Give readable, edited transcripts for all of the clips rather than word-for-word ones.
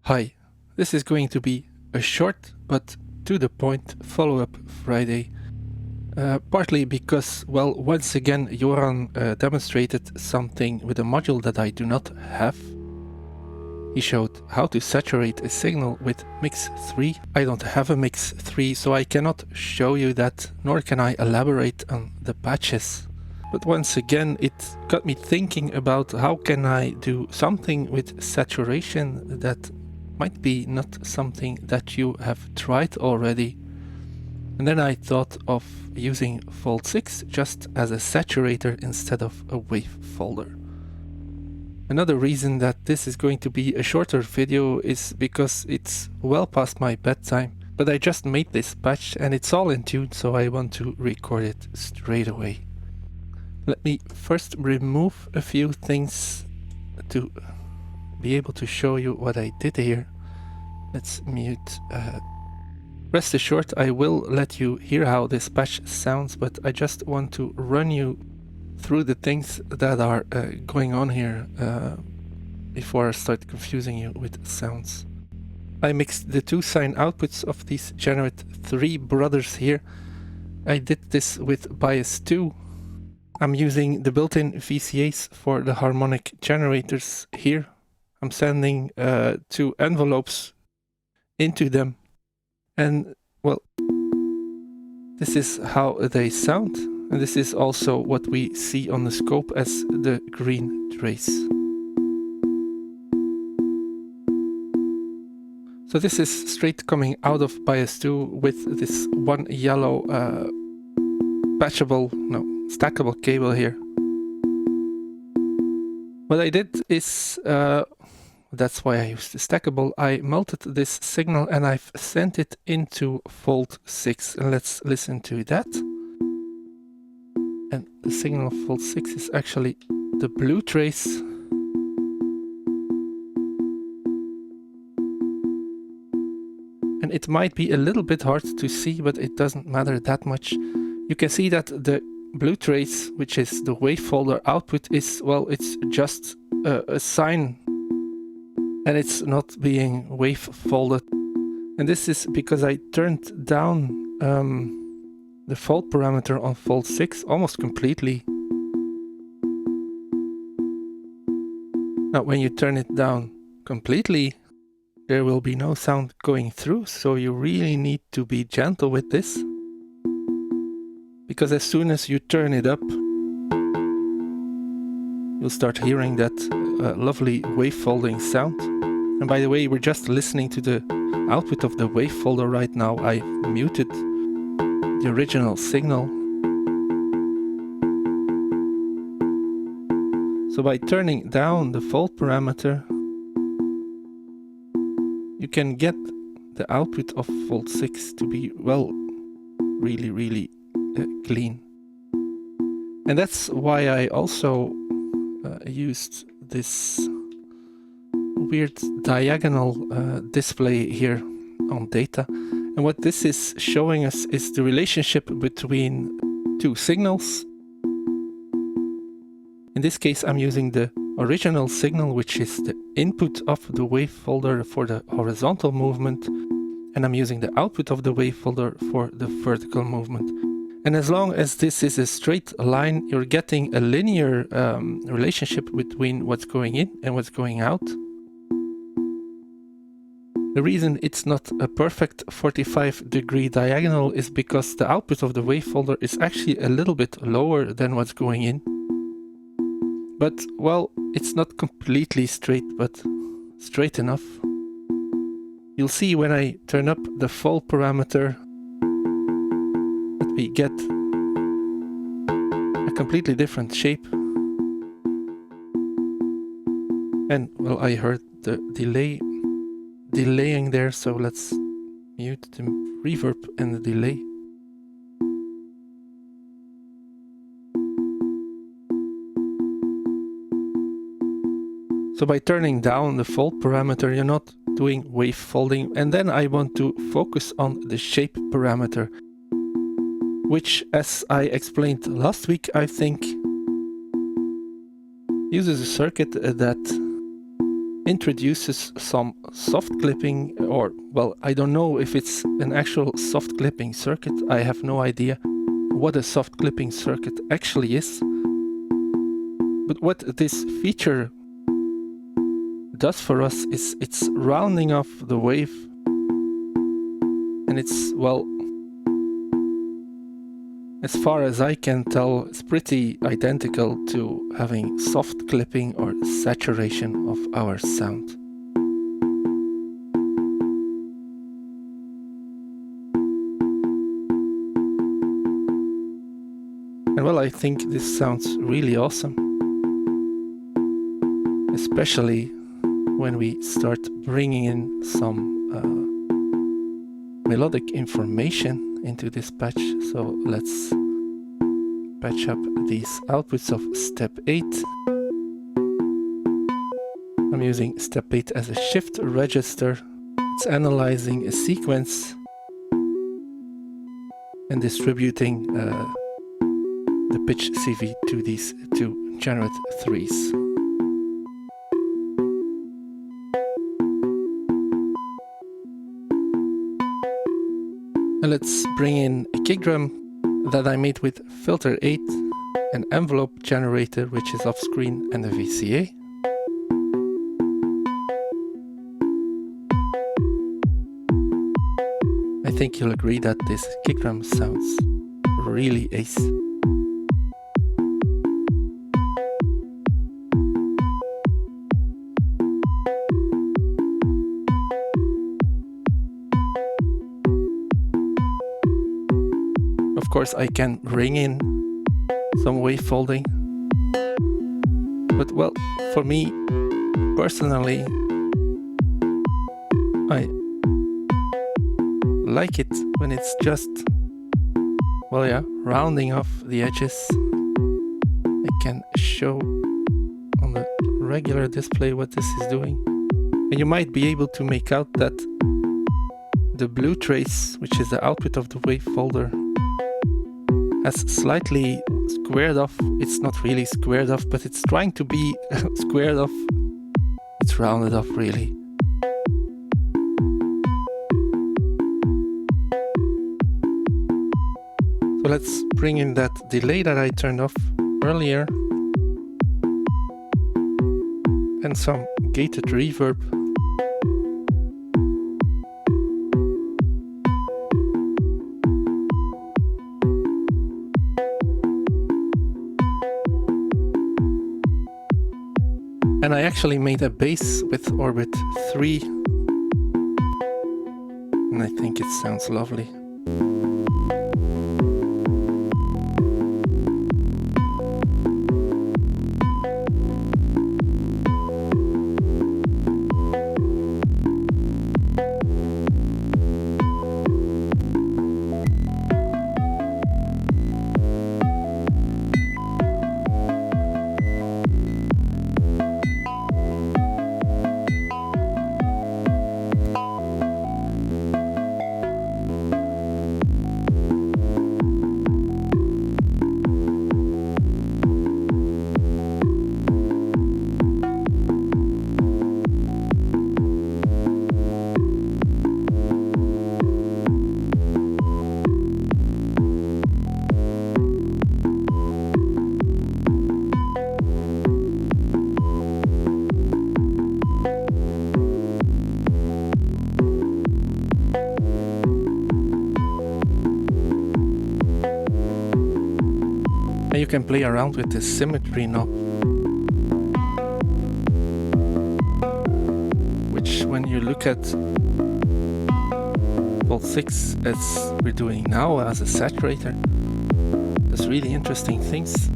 Hi, this is going to be a short but to the point follow-up Friday. Partly because, well, once again Joran demonstrated something with a module that I do not have. He showed how to saturate a signal with mix 3. I don't have a mix 3, so I cannot show you that, nor can I elaborate on the patches. But once again, it got me thinking about how can I do something with saturation that might be not something that you have tried already. And then I thought of using Fold 6 just as a saturator instead of a wave folder. Another reason that this is going to be a shorter video is because it's well past my bedtime, but I just made this patch and it's all in tune, so I want to record it straight away. Let me first remove a few things to be able to show you what I did here. Let's mute. Rest assured, I will let you hear how this patch sounds, but I just want to run you through the things that are going on here before I start confusing you with sounds. I mixed the two sine outputs of these generate 3 brothers here. I did this with bias 2. I'm using the built-in VCAs for the harmonic generators here. I'm sending 2 envelopes into them, and well, this is how they sound, and this is also what we see on the scope as the green trace. So this is straight coming out of bias 2 with this one yellow stackable cable here. What I did is, that's why I used the stackable, I melted this signal and I've sent it into Fold 6. And let's listen to that. And the signal of Fold 6 is actually the blue trace. And it might be a little bit hard to see, but it doesn't matter that much. You can see that the blue trace, which is the wave folder output, is, well, it's just a sine, and it's not being wave folded. And this is because I turned down the fold parameter on Fold 6 almost completely. Now when you turn it down completely, there will be no sound going through, so you really need to be gentle with this. Because as soon as you turn it up, you'll start hearing that lovely wave folding sound. And by the way, we're just listening to the output of the wave folder right now. I muted the original signal. So by turning down the fold parameter, you can get the output of Fold 6 to be, well, really clean. And that's why I also used this weird diagonal display here on data. And what this is showing us is the relationship between 2 signals. In this case, I'm using the original signal, which is the input of the wave folder for the horizontal movement, and I'm using the output of the wave folder for the vertical movement. And as long as this is a straight line, you're getting a linear relationship between what's going in and what's going out. The reason it's not a perfect 45-degree diagonal is because the output of the wave folder is actually a little bit lower than what's going in. But, well, it's not completely straight, but straight enough. You'll see when I turn up the fold parameter that we get a completely different shape. And, well, I heard the delaying there, so let's mute the reverb and the delay. So by turning down the fold parameter, you're not doing wave folding. And then I want to focus on the shape parameter, which, as I explained last week, I think uses a circuit that introduces some soft clipping, or well, I don't know if it's an actual soft clipping circuit. I have no idea what a soft clipping circuit actually is. But what this feature does for us is it's rounding off the wave, and it's, well, as far as I can tell, it's pretty identical to having soft clipping or saturation of our sound. And well, I think this sounds really awesome, especially when we start bringing in some melodic information into this patch. So let's patch up these outputs of step 8. I'm using step 8 as a shift register. It's analyzing a sequence and distributing the pitch CV to these two generate 3s. Let's bring in a kick drum that I made with filter 8, an envelope generator which is off screen, and a VCA. I think you'll agree that this kick drum sounds really ace. Of course, I can bring in some wave folding, but well, for me personally, I like it when it's just, well, yeah, rounding off the edges. I can show on the regular display what this is doing, and you might be able to make out that the blue trace, which is the output of the wave folder, has slightly squared off. It's not really squared off, but it's trying to be squared off. It's rounded off, really. So let's bring in that delay that I turned off earlier, and some gated reverb. And I actually made a bass with orbit 3, and I think it sounds lovely. And you can play around with the symmetry knob, which when you look at Volt 6 as we're doing now as a saturator, does really interesting things.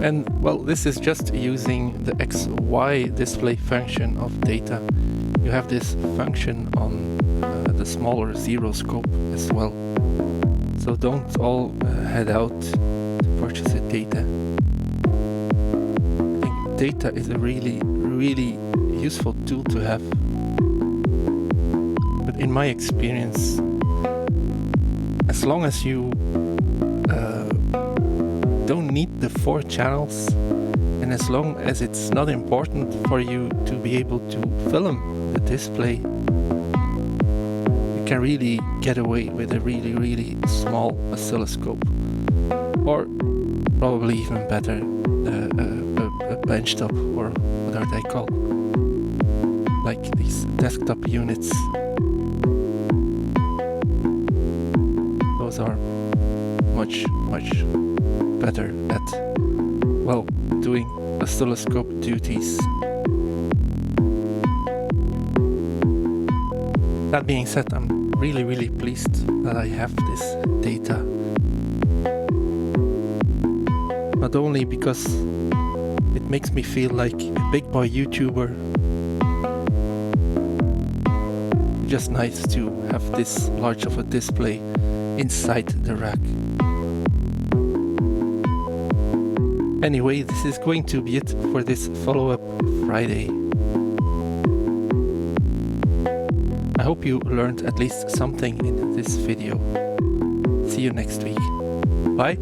And well, this is just using the XY display function of data. You have this function on the smaller zero scope as well. So don't all head out to purchase a data. I think data is a really useful tool to have. But in my experience, as long as you don't need the 4 channels, and as long as it's not important for you to be able to film the display, you can really get away with a really small oscilloscope, or probably even better, a benchtop, or what are they called, like these desktop units. Those are much better at, well, doing oscilloscope duties. That being said, I'm really pleased that I have this data. Not only because it makes me feel like a big boy YouTuber, just nice to have this large of a display inside the rack. Anyway, this is going to be it for this follow-up Friday. I hope you learned at least something in this video. See you next week. Bye.